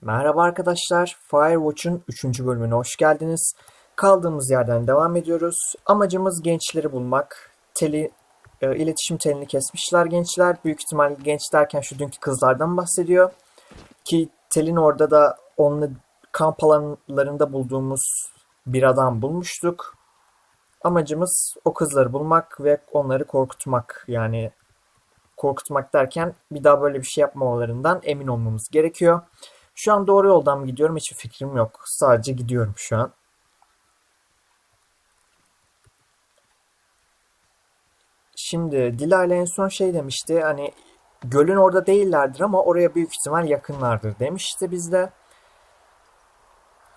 Merhaba arkadaşlar, Firewatch'un 3. bölümüne hoş geldiniz. Kaldığımız yerden devam ediyoruz. Amacımız gençleri bulmak. İletişim telini kesmişler gençler. Büyük ihtimalle genç derken şu dünkü kızlardan bahsediyor. Ki telin orada da onunla kamp alanlarında bulduğumuz bir adam bulmuştuk. Amacımız o kızları bulmak ve onları korkutmak. Yani korkutmak derken bir daha böyle bir şey yapmamalarından emin olmamız gerekiyor. Şu an doğru yoldan mı gidiyorum hiçbir fikrim yok. Sadece gidiyorum şu an. Şimdi Dilay'la en son şey demişti hani gölün orada değillerdir ama oraya büyük ihtimal yakınlardır demişti bizde.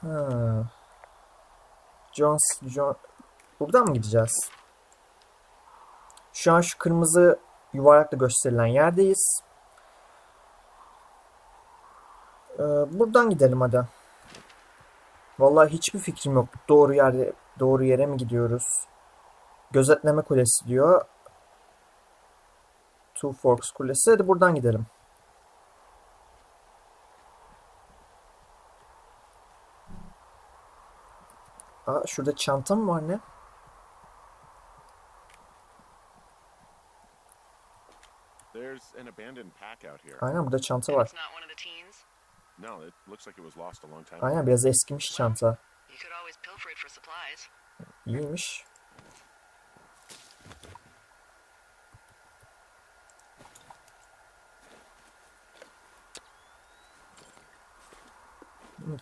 Ha. Buradan mı gideceğiz? Şu an şu kırmızı yuvarlakla gösterilen yerdeyiz. Buradan gidelim hadi. Vallahi hiçbir fikrim yok. Doğru yere mi gidiyoruz? Gözetleme kulesi diyor. Two Forks kulesi. Hadi buradan gidelim. Aa, şurada çanta mı var ne? Aynen burada çanta var. Aynen biraz eskimiş çanta. İyiymiş.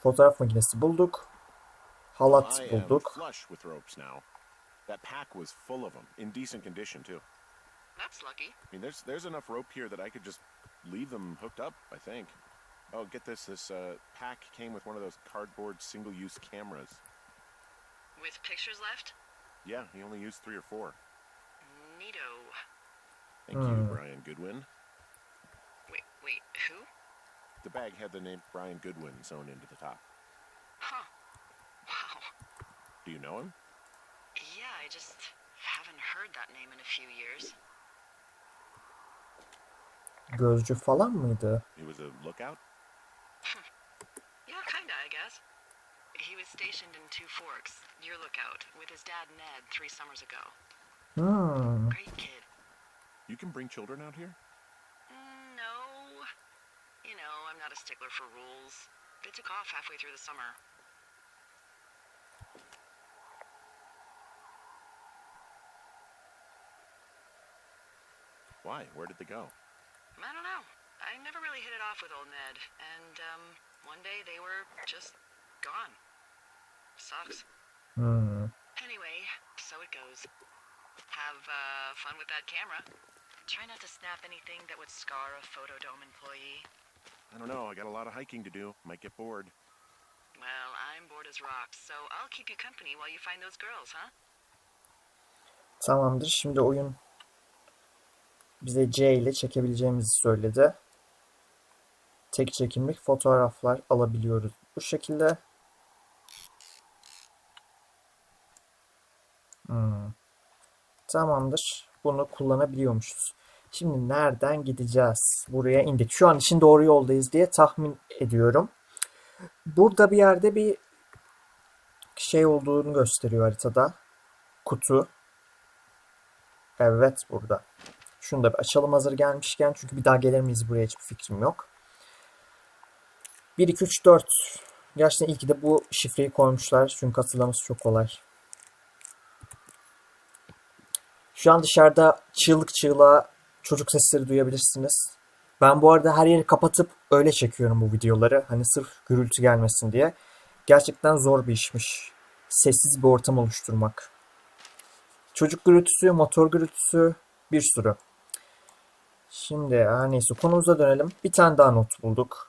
Fotoğraf makinesi bulduk. Halat bulduk. That pack was full of them, in decent condition too. That's lucky. I mean, there's enough rope here that I could just leave them hooked up, I think. Oh, get this. This pack came with one of those cardboard single-use cameras. With pictures left? Yeah, he only used 3 or 4. Neato. Thank you, Brian Goodwin. Wait, who? The bag had the name Brian Goodwin sewn into the top. Huh. Wow. Do you know him? Yeah, I just haven't heard that name in a few years. Gözcü falan mıydı? He was a lookout? Yeah, kinda, I guess. He was stationed in Two Forks, your lookout, with his dad Ned 3 summers ago. Great kid. You can bring children out here? No. You know, I'm not a stickler for rules. They took off halfway through the summer. Why? Where did they go? I don't know. I never really hit it off with old Ned, and one day they were just gone. Sucks. Anyway, so it goes. Have fun with that camera. Try not to snap anything that would scar a Photodome employee. I don't know. I got a lot of hiking to do. Might get bored. Well, I'm bored as rocks, so I'll keep you company while you find those girls, huh? Tamamdır. Şimdi oyun bize C ile çekebileceğimizi söyledi. Tek çekimlik fotoğraflar alabiliyoruz bu şekilde. Tamamdır. Bunu kullanabiliyormuşuz. Şimdi nereden gideceğiz? Buraya indik. Şu an için doğru yoldayız diye tahmin ediyorum. Burada bir yerde bir şey olduğunu gösteriyor haritada. Kutu. Evet burada. Şunu da bir açalım hazır gelmişken. Çünkü bir daha gelir miyiz buraya hiçbir fikrim yok. 1, 2, 3, 4. Gerçekten iyi ki de bu şifreyi koymuşlar. Çünkü hatırlaması çok kolay. Şu an dışarıda çığlık çığlığa çocuk sesleri duyabilirsiniz. Ben bu arada her yeri kapatıp öyle çekiyorum bu videoları. Hani sırf gürültü gelmesin diye. Gerçekten zor bir işmiş. Sessiz bir ortam oluşturmak. Çocuk gürültüsü, motor gürültüsü, bir sürü. Şimdi her neyse konumuza dönelim. Bir tane daha not bulduk.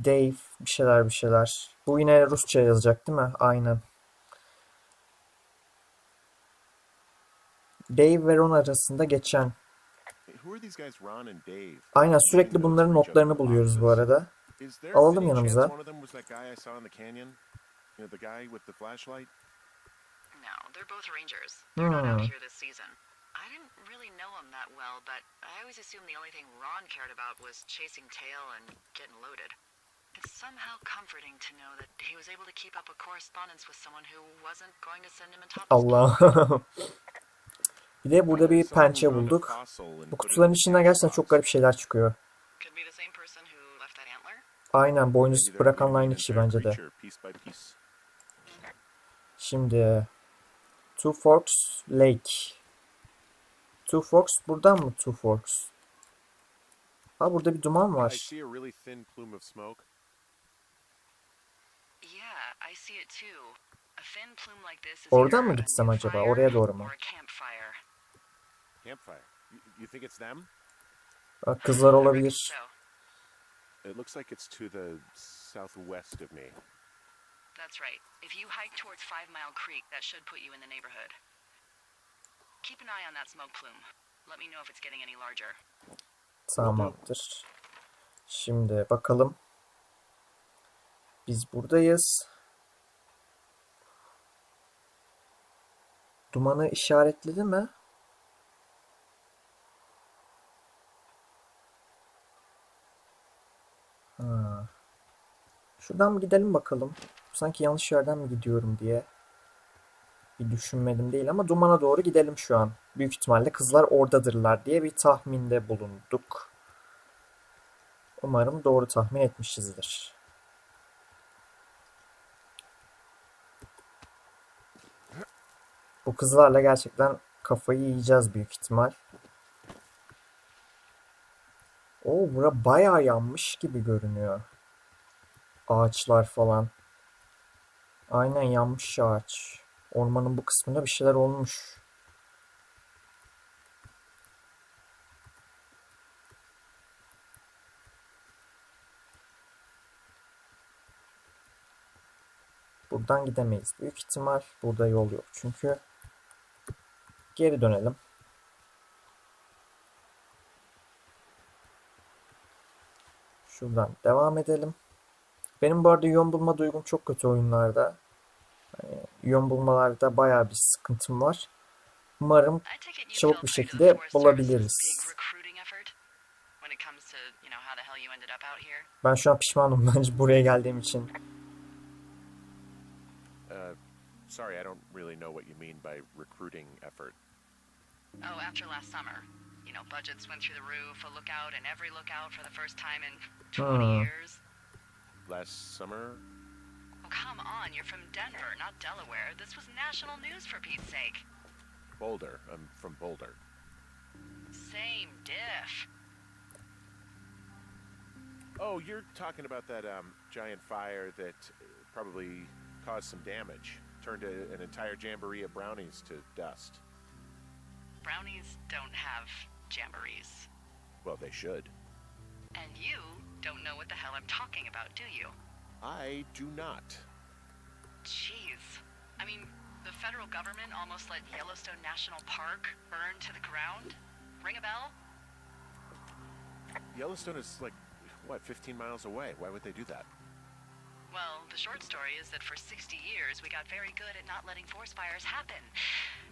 Dave bir şeyler. Bu yine Rusça yazacak değil mi? Aynen. Dave ve Ron arasında geçen. Aynen sürekli bunların notlarını buluyoruz bu arada. Alalım yanımıza. No, they're both rangers. They're not out here this season. I didn't really know him that well, but I always assumed the only thing Ron cared about was chasing tail and getting loaded. It's somehow comforting to know that he was able to keep up a correspondence with someone who wasn't going to send him a top Allah. Bir de burada bir pençe bulduk. Bu kutuların içinden gerçekten çok garip şeyler çıkıyor. Could be the same person who left that antler. Aynen, boynuz bırakan aynı kişi bence de. Şimdi Two Forks Lake. Two Forks buradan mı Two Forks? Ha, burada bir duman var. Yeah, I see it too. A thin plume like this is Oradan mı gitsem acaba? Oraya doğru mu? Campfire. You think it's them? Kızlar olabilir. It looks like it's to the southwest of me. That's right. If you hike towards 5 Mile Creek, that should put you in the neighborhood. Keep an eye on that smoke plume. Let me know if it's getting any larger. Tamamdır. Şimdi bakalım. Biz buradayız. Dumanı işaretledi mi? Ha. Şuradan mı gidelim bakalım. Sanki yanlış yerden mi gidiyorum diye bir düşünmedim değil ama dumana doğru gidelim şu an. Büyük ihtimalle kızlar oradadırlar diye bir tahminde bulunduk. Umarım doğru tahmin etmişizdir. Bu kızlarla gerçekten kafayı yiyeceğiz büyük ihtimal. Oo, bura bayağı yanmış gibi görünüyor. Ağaçlar falan. Aynen, yanmış ağaç. Ormanın bu kısmında bir şeyler olmuş. Buradan gidemeyiz. Büyük ihtimal burada yol yok. Çünkü geri dönelim. Şuradan devam edelim. Benim bu arada yön bulma duygum çok kötü oyunlarda. Yani yön bulmalarda bayağı bir sıkıntım var. Umarım çabuk bir şekilde bulabiliriz. Ben şu an pişmanım bence buraya geldiğim için. Sorry, I don't really know what you mean by recruiting effort. Oh, after last summer. You know, budgets went through the roof, a lookout in every lookout for the first time in 20 years. Last summer? Oh, come on, you're from Denver, not Delaware. This was national news for Pete's sake. Boulder. I'm from Boulder. Same diff. Oh, you're talking about that giant fire that probably caused some damage. Turned an entire jamboree of brownies to dust. Brownies don't have jamborees. Well, they should. And you don't know what the hell I'm talking about, do you? I do not. Jeez. I mean, the federal government almost let Yellowstone National Park burn to the ground? Ring a bell? Yellowstone is like, what, 15 miles away? Why would they do that? Well, the short story is that for 60 years we got very good at not letting forest fires happen.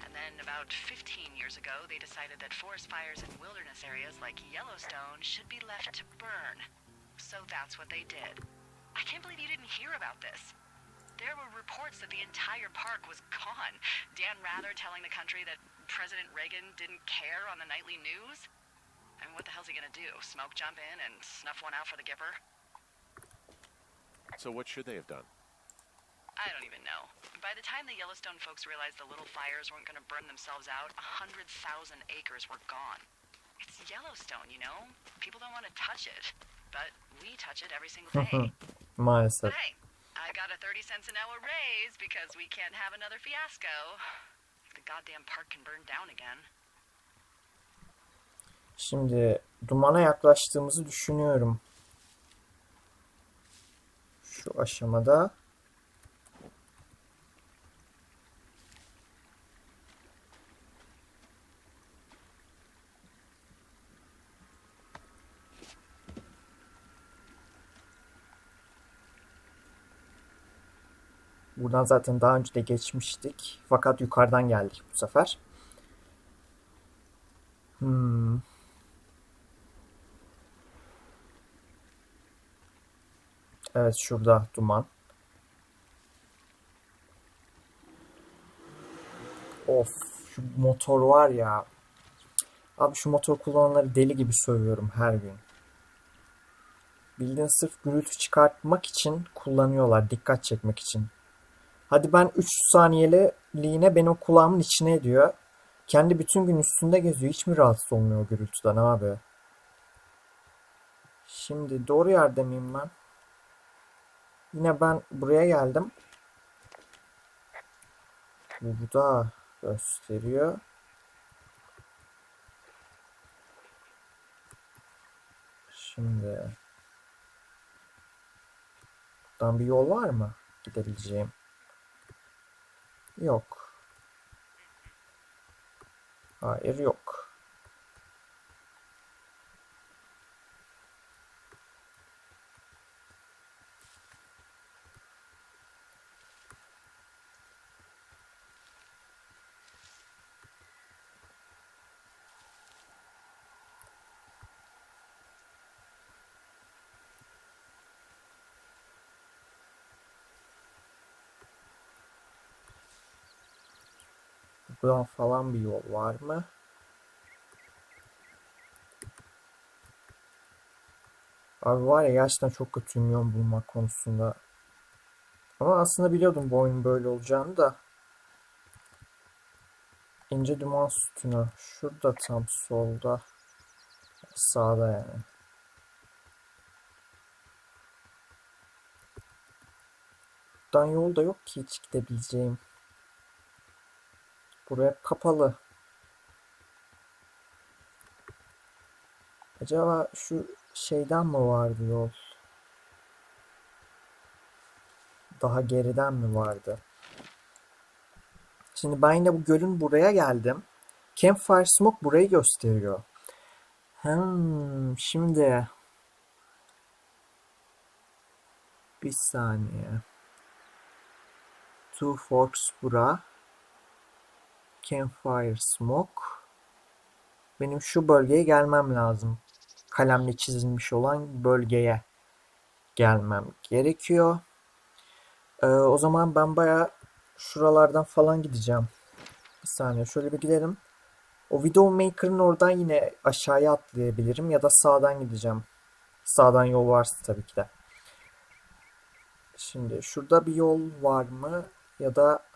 And then about 15 years ago they decided that forest fires in wilderness areas like Yellowstone should be left to burn. So that's what they did. I can't believe you didn't hear about this. There were reports that the entire park was gone. Dan Rather telling the country that President Reagan didn't care on the nightly news. I mean, what the hell's he gonna do? Smoke jump in and snuff one out for the Gipper? So what should they have done? I don't even know. By the time the Yellowstone folks realized the little fires weren't going to burn themselves out, 100,000 acres were gone. It's Yellowstone, you know? People don't want to touch it. But we touch it every single day. Maalesef. But hey, I got a 30 cents an hour raise because we can't have another fiasco. The goddamn park can burn down again. Şimdi dumana yaklaştığımızı düşünüyorum. Şu aşamada. Buradan zaten daha önce de geçmiştik. Fakat yukarıdan geldik bu sefer. Evet, şurada duman. Of, şu motor var ya. Abi şu motor kullananları deli gibi sövüyorum her gün. Bildiğin sırf gürültü çıkartmak için kullanıyorlar, dikkat çekmek için. Hadi ben 3 saniyeliğine beni o kulağımın içine ediyor. Kendi bütün gün üstünde geziyor. Hiç mi rahatsız olmuyor o gürültüden abi? Şimdi doğru yerde miyim ben? Yine ben buraya geldim. Burada gösteriyor. Şimdi buradan bir yol var mı gidebileceğim? Yok. Hayır, yok. Buradan falan bir yol var mı? Abi var ya, gerçekten çok kötüyüm yol bulmak konusunda. Ama aslında biliyordum bu oyunun böyle olacağını da. İnce duman sütunu. Şurada tam solda. Sağda yani. Buradan yol da yok ki hiç gidebileceğim. Buraya kapalı. Acaba şu şeyden mi vardı yol? Daha geriden mi vardı? Şimdi ben yine bu gölün buraya geldim. Campfire Smoke burayı gösteriyor. Şimdi bir saniye. Two Forks bura. Campfire Smoke. Benim şu bölgeye gelmem lazım. Kalemle çizilmiş olan bölgeye gelmem gerekiyor. O zaman ben bayağı şuralardan falan gideceğim. Bir saniye şöyle bir gidelim. O Widowmaker'ın oradan yine aşağıya atlayabilirim ya da sağdan gideceğim. Sağdan yol varsa tabii ki de. Şimdi şurada bir yol var mı? Ya da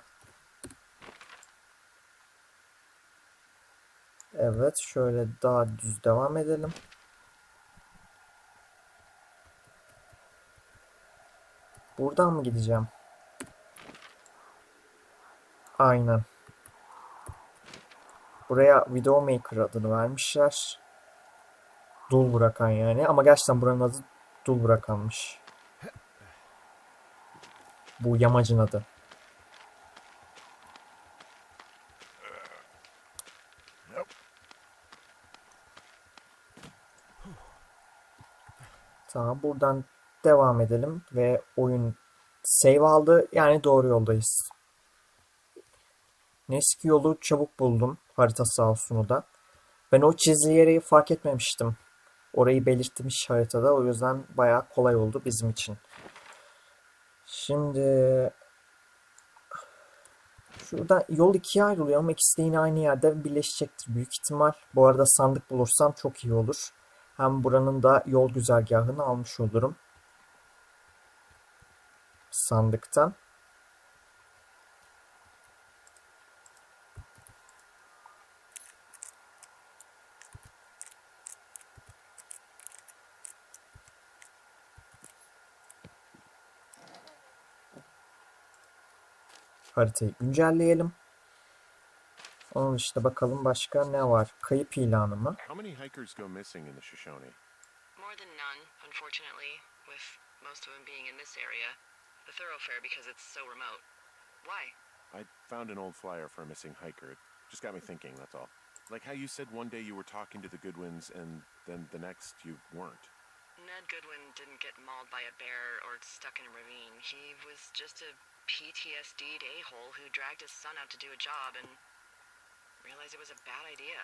evet, şöyle daha düz devam edelim. Buradan mı gideceğim? Aynen. Buraya Widowmaker adını vermişler. Dul bırakan yani. Ama gerçekten buranın adı dul bırakanmış. Bu yamacın adı. Tamam, buradan devam edelim ve oyun save aldı. Yani doğru yoldayız. Eski yolu çabuk buldum. Harita sağ olsun o da. Ben o çizgi yeri fark etmemiştim. Orayı belirtmiş haritada. O yüzden bayağı kolay oldu bizim için. Şimdi şuradan yol ikiye ayrılıyor ama ikisi de yine aynı yerde birleşecektir büyük ihtimal. Bu arada sandık bulursam çok iyi olur. Hem buranın da yol güzergahını almış olurum. Sandıktan. Haritayı güncelleyelim. Onun dışında bakalım başka ne var? Kayıp ilanı mı? How many hikers go missing in the Shoshone? More than none, unfortunately, with most of them being in this area. The thoroughfare because it's so remote. Why? I found an old flyer for a missing hiker. It just got me thinking, that's all. Like how you said one day you were talking to the Goodwins and then the next you weren't. Ned Goodwin didn't get mauled by a bear or stuck in a ravine. He was just a PTSD'd a-hole who dragged his son out to do a job and realized it was a bad idea.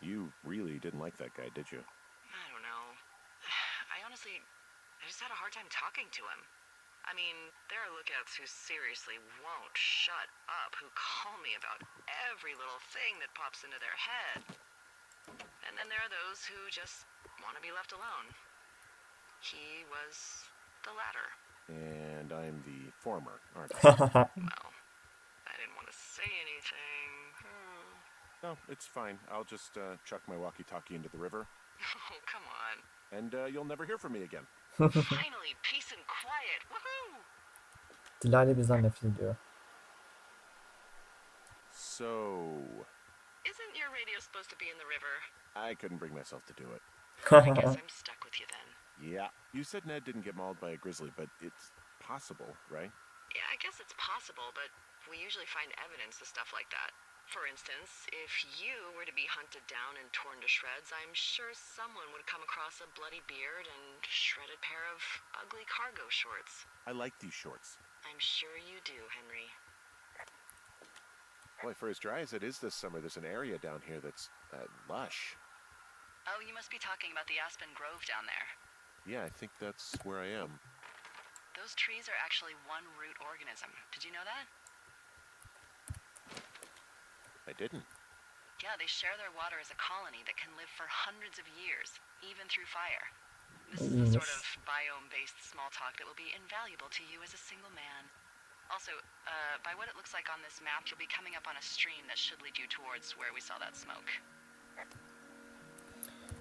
You really didn't like that guy, did you? I don't know. I just had a hard time talking to him. I mean, there are lookouts who seriously won't shut up, who call me about every little thing that pops into their head. And then there are those who just want to be left alone. He was the latter. And I'm the former, aren't I? Well, I didn't want to say anything. No, it's fine. I'll just chuck my walkie-talkie into the river. Oh, come on. And you'll never hear from me again. Finally, peace and quiet. Woohoo! Dilayla bizden nefret ediyor. So, Isn't your radio supposed to be in the river? I couldn't bring myself to do it. I guess I'm stuck with you then. Yeah, you said Ned didn't get mauled by a grizzly, but it's possible, right? Yeah, I guess it's possible, but we usually find evidence of stuff like that. For instance, if you were to be hunted down and torn to shreds, I'm sure someone would come across a bloody beard and shredded pair of ugly cargo shorts. I like these shorts. I'm sure you do, Henry. Boy, for as dry as it is this summer, there's an area down here that's lush. Oh, you must be talking about the Aspen Grove down there. Yeah, I think that's where I am. Those trees are actually one root organism. Did you know that? I didn't. Yeah, they share their water as a colony that can live for hundreds of years, even through fire. This is the sort of biome-based small talk that will be invaluable to you as a single man. Also, by what it looks like on this map, you'll be coming up on a stream that should lead you towards where we saw that smoke.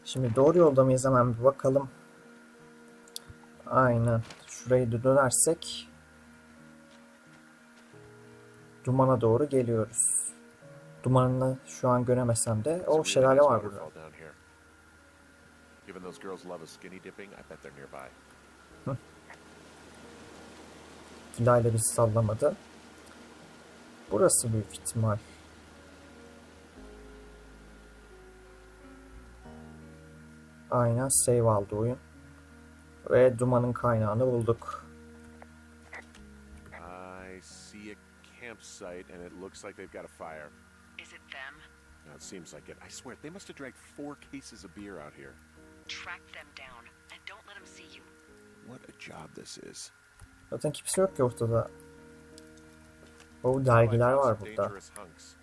Şimdi doğru yolda mıyız, hemen bir bakalım. Aynen. Şurayı da dönersek dumana doğru geliyoruz. Dumanını şu an göremesem de o şelale var burada. Given those girls love a skinny dipping, I bet they're nearby. Dilayla bizi sallamadı. Burası büyük ihtimal. Aynen, save aldı oyun. Ve dumanın kaynağını bulduk. I see a campsite and it looks like they've got a fire. Is it them? No, it seems like it. I swear, they must have dragged 4 cases of beer out here. Track them down and don't let them see you. What a job this is. Zaten kimse yok ki ortada. O dergiler var burada. Dangerous hunks.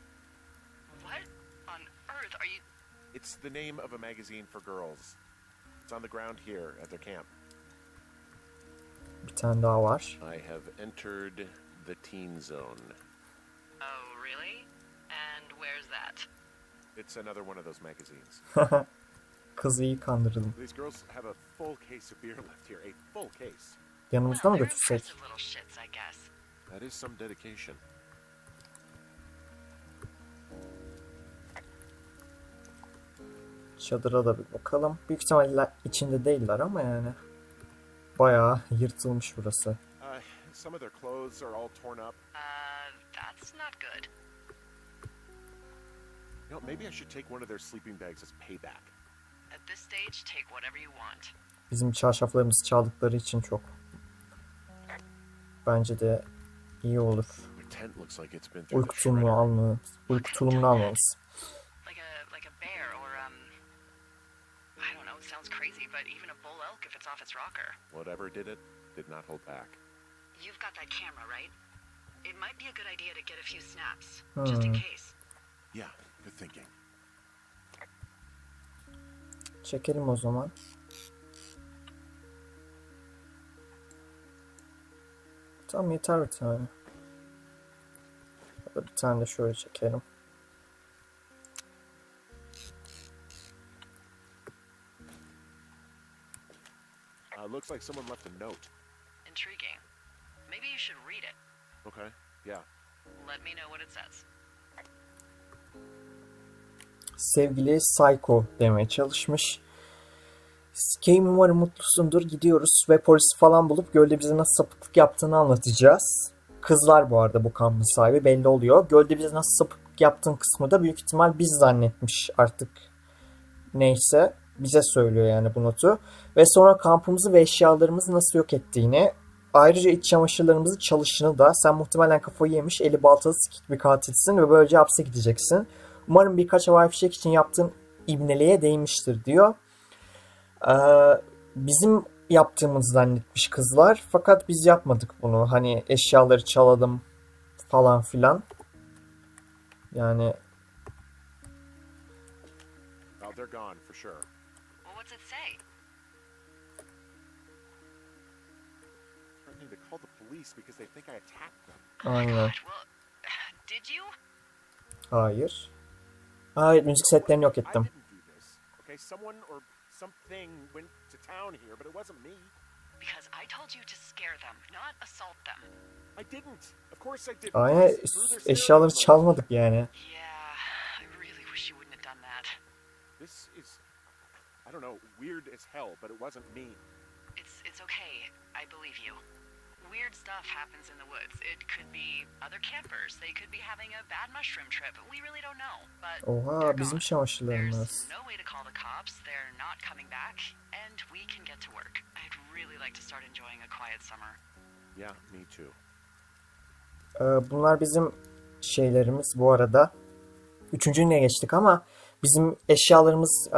What on earth are you? It's the name of a magazine for girls. It's on the ground here at their camp. Bir tane daha var. I have entered the teen zone. Oh, really? And where's that? It's another one of those magazines. Kızı iyi kandırdım. These girls have a full case of beer left here. A full case. Yanımızda mı They're götürsek? impressive little shits, I guess. That is some dedication. Çadıra da bir bakalım. Büyük ihtimalle içinde değiller ama yani. Bayağı yırtılmış burası. Some of their clothes are all torn up. That's not good. You know, maybe I should take one of their sleeping bags as payback. At this stage, take whatever you want. Bizim çarşaflarımızı çaldıkları için çok. Bence de iyi olur. Their tent looks like it's been through Uyku the tulumunu shredder. almamız. Uyku tulumunu almamız. Like a bear or I don't know, it sounds crazy, but even a bull elk if it's off its rocker. Whatever did it, did not hold back. You've got that camera, right? It might be a good idea to get a few snaps, just in case. Yeah, good thinking. Çekelim o zaman. Tamam, yeter bir tane. Ya da bir tane de şöyle çekelim. Looks like someone left a note. Intriguing. Maybe you should read it. Okay, yeah. Let me know what it says. Sevgili Psycho demeye çalışmış. Sikeyim, umarım mutlusundur. Gidiyoruz ve polisi falan bulup gölde bize nasıl sapıklık yaptığını anlatacağız. Kızlar bu arada bu kampın sahibi, belli oluyor. Gölde bize nasıl sapıklık yaptığın kısmı da büyük ihtimal biz zannetmiş artık. Neyse, bize söylüyor yani bu notu. Ve sonra kampımızı ve eşyalarımızı nasıl yok ettiğini, ayrıca iç çamaşırlarımızı çalışını da, sen muhtemelen kafayı yemiş eli baltalı sikik bir katilsin ve böylece hapse gideceksin. Umarım birkaç havai fişek için yaptığın ibneliğe değmiştir diyor. Bizim yaptığımızı zannetmiş kızlar. Fakat biz yapmadık bunu. Hani eşyaları çalalım falan filan. Yani Well, they're gone for sure. Well, what's it say? Threatening to call the police because they think I attacked them. aynen. Well, did you? Hayır. Hayır, müzik setlerini yok I ettim. didn't do this. Okay, someone or something went to town here, but it wasn't me. Because I told you to scare them, not assault them. I didn't. Of course I didn't. Aynen, Threw their stereo eşyaları on. çalmadık yani. Yeah, I really wish you wouldn't have done that. This is, I don't know, weird as hell, but it wasn't me. It's okay. I believe you. Weird stuff happens in the woods. It could be other campers. They could be having a bad mushroom trip. We really don't know. But Oha, they're bizim gone. çamaşırlarımız. There's no way to call the cops. They're not coming back, and we can get to work. I'd really like to start enjoying a quiet summer. Yeah, me too. Bunlar bizim şeylerimiz bu arada. Üçüncüye geçtik ama bizim eşyalarımız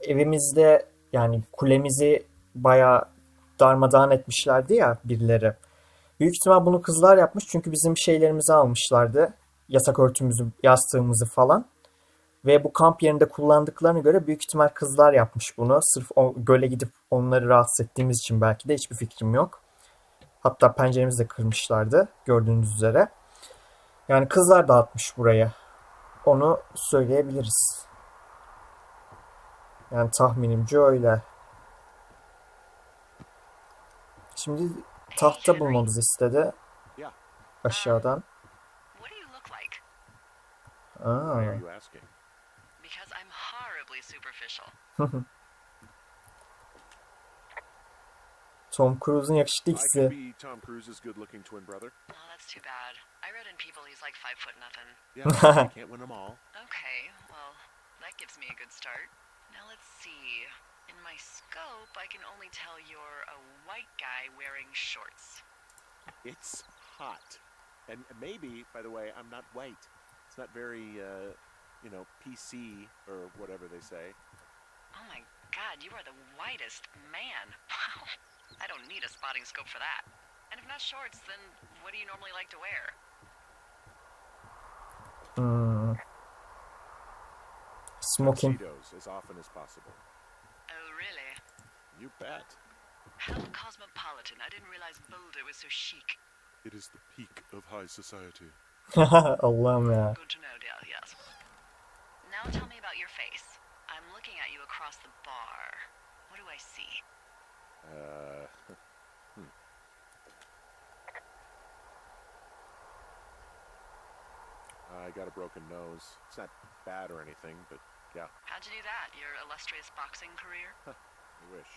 evimizde, yani kulemizi bayağı darmadağın etmişlerdi ya birileri. Büyük ihtimal bunu kızlar yapmış çünkü bizim şeylerimizi almışlardı. Yatak örtümüzü, yastığımızı falan. Ve bu kamp yerinde kullandıklarına göre büyük ihtimal kızlar yapmış bunu. Sırf o göle gidip onları rahatsız ettiğimiz için belki de, hiçbir fikrim yok. Hatta penceremizi de kırmışlardı gördüğünüz üzere. Yani kızlar dağıtmış burayı. Onu söyleyebiliriz. Yani tahminimce öyle. Şimdi tahta bulmamızı istedi. Yeah. Aşağıdan. What do you look like? Why are Aa. you asking? Because I'm horribly superficial. Tom Cruise'un yakışıklı I could ikisi. be Tom Cruise's good-looking twin brother. Oh, that's too bad. I read in People he's like 5'0" Yeah, you can't win them all. Okay, well, that gives me a good start. Now let's see. In my scope, I can only tell you're a white guy wearing shorts. It's hot. And maybe, by the way, I'm not white. It's not very, PC or whatever they say. Oh my god, you are the whitest man. Wow. I don't need a spotting scope for that. And if not shorts, then what do you normally like to wear? Smoking. Tuxedos as often as possible. Oh, really? You bet. How cosmopolitan. I didn't realize Boulder was so chic. It is the peak of high society. Allah'ım ya. Good to know, dear, yes. Now tell me about your face. I'm looking at you across the bar. What do I see? I got a broken nose. It's not bad or anything, but yeah, How'd you do that? Your illustrious boxing career? I wish.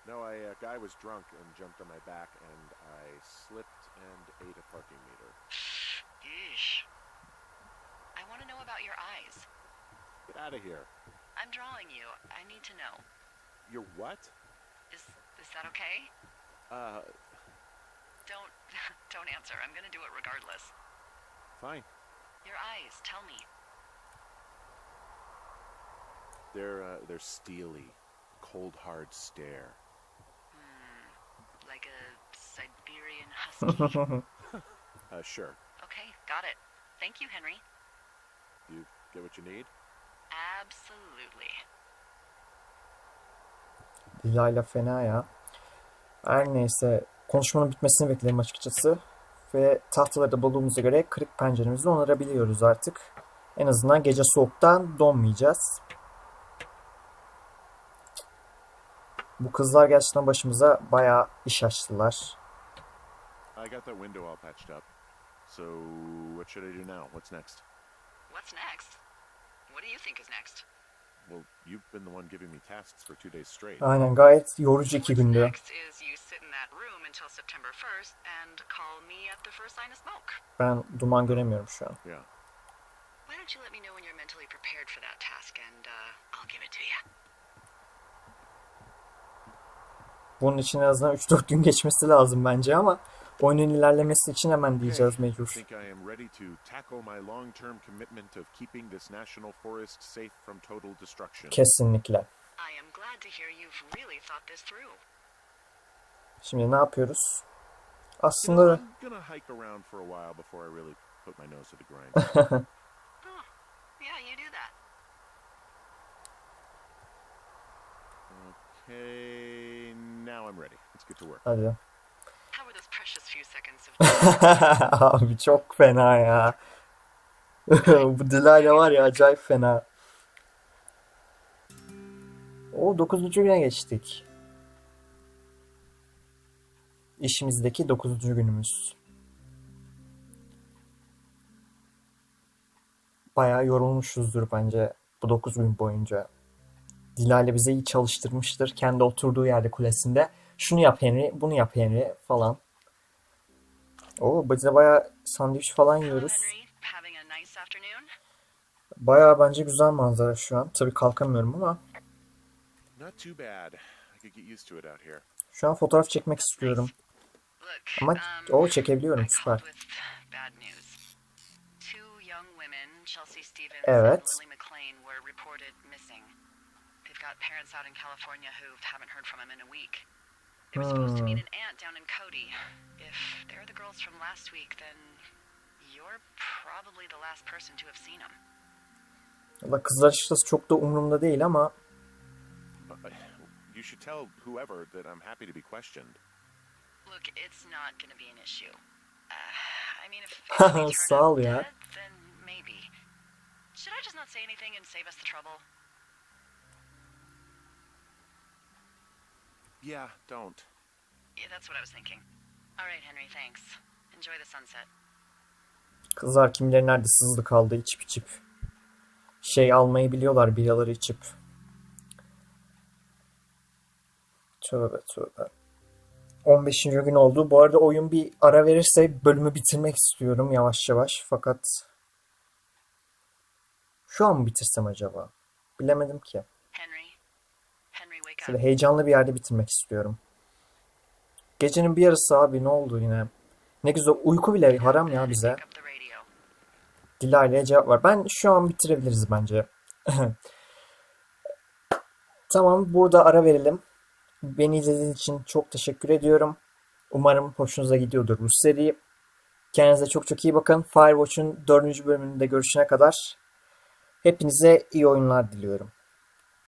No, a guy was drunk and jumped on my back, and I slipped and ate a parking meter. Yeesh. I want to know about your eyes. Get out of here. I'm drawing you. I need to know. You're what? Is that okay? Don't don't answer. I'm gonna do it regardless. Fine. Your eyes. Tell me. They're steely, cold, hard stare. Like a Siberian husky. Sure. Okay, got it. Thank you, Henry. You get what you need? Absolutely. Dilayla fena ya. Her neyse, konuşmanın bitmesini bekledim açıkçası. Ve tahtaları da bulduğumuza göre kırık penceremizi onarabiliyoruz artık. En azından gece soğuktan donmayacağız. Bu kızlar gerçekten başımıza bayağı iş açtılar. I got that window all patched up. So, what should I do now? What's next? What's next? What do you think is next? Well, you've been the one giving me tasks for 2 days straight. Aynen, gayet yorucu 2 What's gündü. next is you sit in that room until September 1st and call me at the first sign of smoke. Ben duman göremiyorum şu an. Yeah. Why don't you let me know when you're mentally prepared for that task and I'll give it to you. Bunun için en azından 3-4 gün geçmesi lazım bence ama Oyunun ilerlemesi için hemen diyeceğiz Okay, I mecbur. think I am ready to tackle my long-term commitment of keeping this national forest safe from total destruction. Kesinlikle. I am glad to hear you've really thought this through. Şimdi ne yapıyoruz? You know, Aslında I'm gonna hike around for a while before I really put my nose to the grind. Oh, yeah, you do that. Okay, now I'm ready. Let's get to work. hadi. How were those precious few seconds of Abi çok fena ya. Bu Dilayla var ya acayip fena. O 9. güne geçtik. İşimizdeki 9. günümüz. Bayağı yorulmuşuzdur bence bu 9 gün boyunca. Dilayla bize iyi çalıştırmıştır. Kendi oturduğu yerde kulesinde. Şunu yap Henry, bunu yap Henry falan. Oo, biz de bayağı sandviç falan Hello, yiyoruz. Henry. Having a nice afternoon? Bayağı bence güzel manzara şu an. Tabii kalkamıyorum ama Not too bad. I could get used to it out here. şu an fotoğraf çekmek istiyorum. Look, Ama o çekebiliyorum, I süper. called with bad news. Two young women, Chelsea Stevens Evet. and Lily McLean, were reported missing. They've got parents out in California who haven't heard from them in a week. They were supposed to meet an aunt down in Cody. If they're the girls from last week, then you're probably the last person to have seen them. Valla kızlar açıkçası çok da umurumda değil ama You should tell whoever that I'm happy to be questioned. Look, it's not going to be an issue. I mean, if they turn sağ ol up ya. dead, then maybe. Should I just not say anything and save us the trouble? Yeah, don't. Yeah, that's what I was thinking. All right, Henry, thanks. Enjoy the sunset. kızlar kimileri nerede sızlı kaldı içip içip. Şey almayı biliyorlar biraları içip. Tövbe tövbe. 15. gün oldu. Bu arada oyun bir ara verirse bölümü bitirmek istiyorum yavaş yavaş. Fakat şu an mı bitirsem acaba? Bilemedim ki. Henry? Henry, wake Şöyle up. heyecanlı bir yerde bitirmek istiyorum. Gecenin bir yarısı abi ne oldu yine? Ne güzel uyku bile haram ya bize. Pick up the radio. Dilara'ya cevap var. Ben şu an bitirebiliriz bence. Tamam burada ara verelim. Beni izlediğiniz için çok teşekkür ediyorum. Umarım hoşunuza gidiyordur bu seri. Kendinize çok çok iyi bakın. Firewatch'un 4. bölümünde görüşene kadar hepinize iyi oyunlar diliyorum.